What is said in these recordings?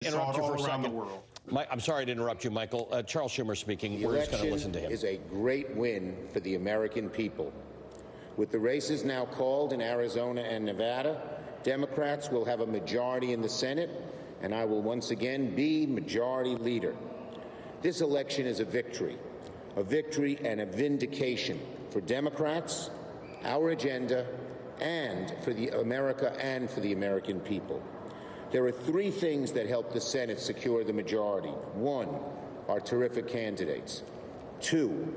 Interrupt you for a around the second. world. I'm sorry to interrupt you, Michael. Charles Schumer speaking. We're just going to listen to him. The election is a great win for the American people. With the races now called in Arizona and Nevada, Democrats will have a majority in the Senate, and I will once again be majority leader. This election is a victory and a vindication for Democrats, our agenda, and for America and for the American people. There are three things that help the Senate secure the majority. One, our terrific candidates. Two,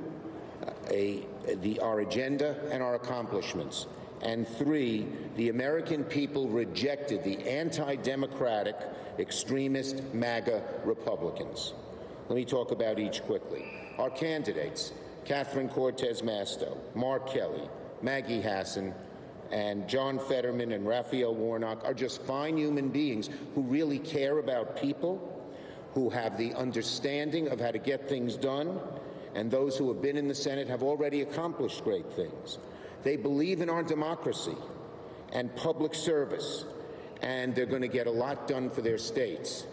our agenda and our accomplishments. And three, the American people rejected the anti-democratic, extremist MAGA Republicans. Let me talk about each quickly. Our candidates, Catherine Cortez Masto, Mark Kelly, Maggie Hassan, and John Fetterman and Raphael Warnock are just fine human beings who really care about people, who have the understanding of how to get things done, and those who have been in the Senate have already accomplished great things. They believe in our democracy and public service, and they're going to get a lot done for their states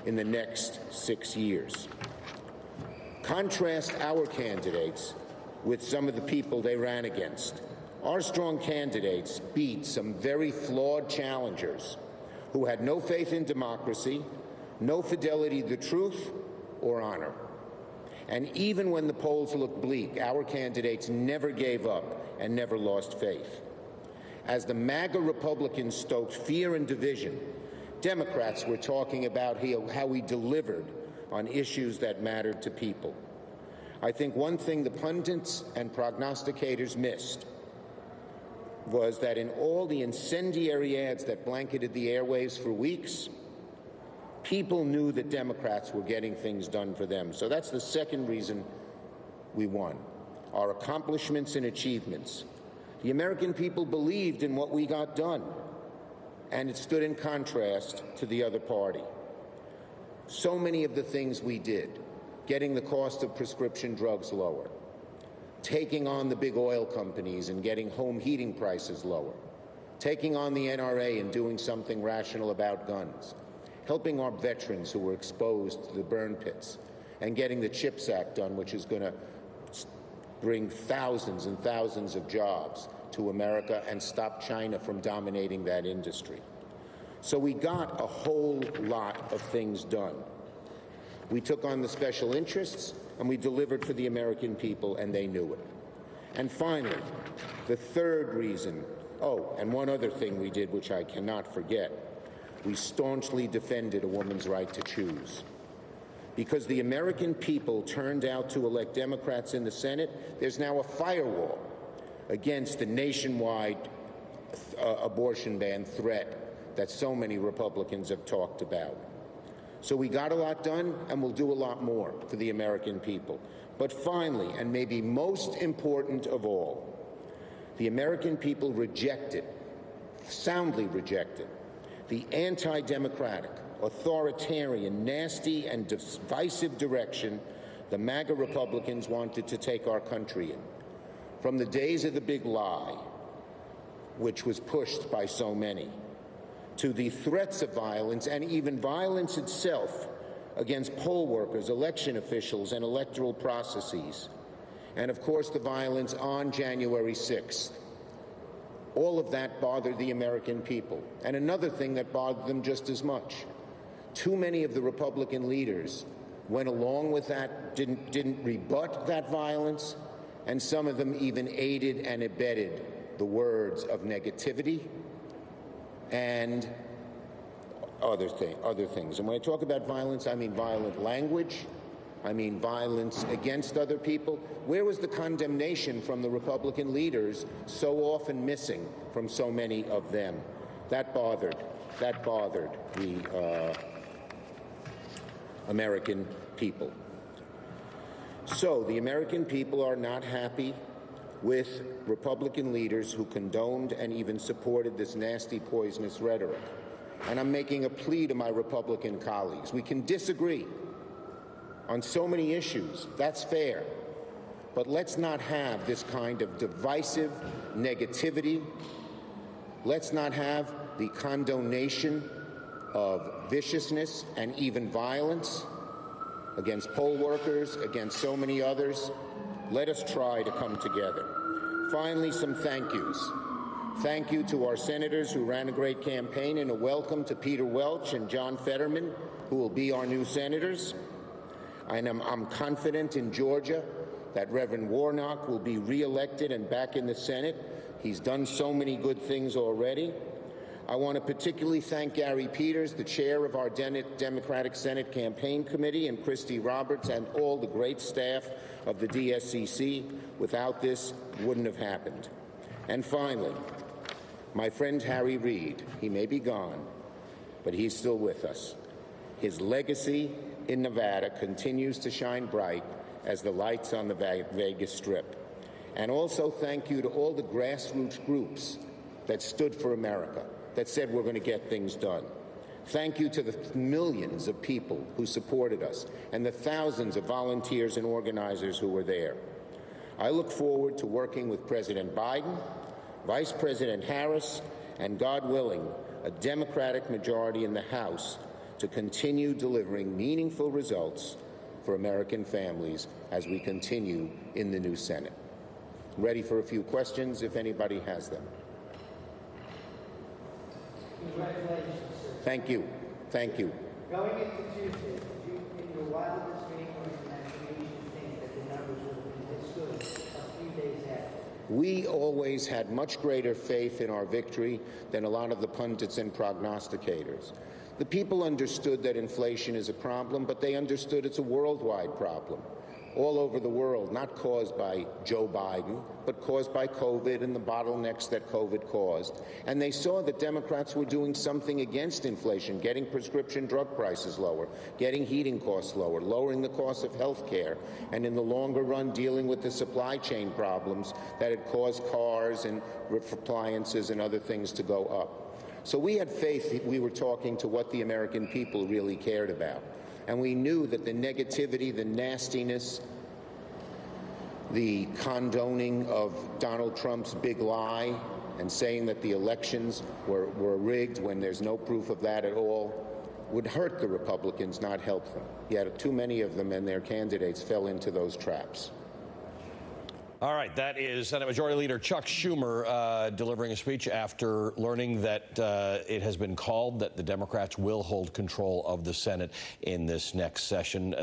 in the next 6 years. Contrast our candidates with some of the people they ran against. Our strong candidates beat some very flawed challengers who had no faith in democracy, no fidelity to the truth or honor. And even when the polls looked bleak, our candidates never gave up and never lost faith. As the MAGA Republicans stoked fear and division, Democrats were talking about how we delivered on issues that mattered to people. I think one thing the pundits and prognosticators missed was that in all the incendiary ads that blanketed the airwaves for weeks, people knew that Democrats were getting things done for them. So that's the second reason we won. Our accomplishments and achievements. The American people believed in what we got done, and it stood in contrast to the other party. So many of the things we did, getting the cost of prescription drugs lower, taking on the big oil companies and getting home heating prices lower, taking on the NRA and doing something rational about guns, helping our veterans who were exposed to the burn pits, and getting the CHIPS Act done, which is going to bring thousands and thousands of jobs to America and stop China from dominating that industry. So we got a whole lot of things done. We took on the special interests, and we delivered for the American people, and they knew it. And finally, the third reason, and one other thing we did, which I cannot forget, we staunchly defended a woman's right to choose. Because the American people turned out to elect Democrats in the Senate, there's now a firewall against the nationwide abortion ban threat that so many Republicans have talked about. So we got a lot done, and we'll do a lot more for the American people. But finally, and maybe most important of all, the American people rejected, soundly rejected, the anti-democratic, authoritarian, nasty, and divisive direction the MAGA Republicans wanted to take our country in. From the days of the big lie, which was pushed by so many, to the threats of violence and even violence itself against poll workers, election officials, and electoral processes. And of course, the violence on January 6th. All of that bothered the American people. And another thing that bothered them just as much. Too many of the Republican leaders went along with that, didn't rebut that violence, and some of them even aided and abetted the words of negativity and other things. And when I talk about violence, I mean violent language. I mean violence against other people. Where was the condemnation from the Republican leaders so often missing from so many of them? That bothered the American people. So the American people are not happy with Republican leaders who condoned and even supported this nasty, poisonous rhetoric. And I'm making a plea to my Republican colleagues. We can disagree on so many issues. That's fair. But let's not have this kind of divisive negativity. Let's not have the condonation of viciousness and even violence against poll workers, against so many others. Let us try to come together. Finally, some thank yous. Thank you to our senators who ran a great campaign, and a welcome to Peter Welch and John Fetterman, who will be our new senators. And I'm confident in Georgia that Reverend Warnock will be reelected and back in the Senate. He's done so many good things already. I want to particularly thank Gary Peters, the chair of our Democratic Senate Campaign Committee, and Christy Roberts, and all the great staff of the DSCC. Without this, it wouldn't have happened. And finally, my friend Harry Reid. He may be gone, but he's still with us. His legacy in Nevada continues to shine bright as the lights on the Vegas Strip. And also thank you to all the grassroots groups that stood for America, that said we're going to get things done. Thank you to the millions of people who supported us and the thousands of volunteers and organizers who were there. I look forward to working with President Biden, Vice President Harris, and God willing, a Democratic majority in the House to continue delivering meaningful results for American families as we continue in the new Senate. I'm ready for a few questions if anybody has them. Congratulations, sir. Thank you. Thank you. Going into Tuesday, did you, in your wildest dreams or imagination, think that the numbers would have been this good a few days after? We always had much greater faith in our victory than a lot of the pundits and prognosticators. The people understood that inflation is a problem, but they understood it's a worldwide problem. All over the world, not caused by Joe Biden, but caused by COVID and the bottlenecks that COVID caused. And they saw that Democrats were doing something against inflation, getting prescription drug prices lower, getting heating costs lower, lowering the cost of health care, and in the longer run, dealing with the supply chain problems that had caused cars and appliances and other things to go up. So we had faith we were talking to what the American people really cared about. And we knew that the negativity, the nastiness, the condoning of Donald Trump's big lie and saying that the elections were rigged when there's no proof of that at all would hurt the Republicans, not help them. Yet too many of them and their candidates fell into those traps. All right, that is Senate Majority Leader Chuck Schumer delivering a speech after learning that it has been called that the Democrats will hold control of the Senate in this next session.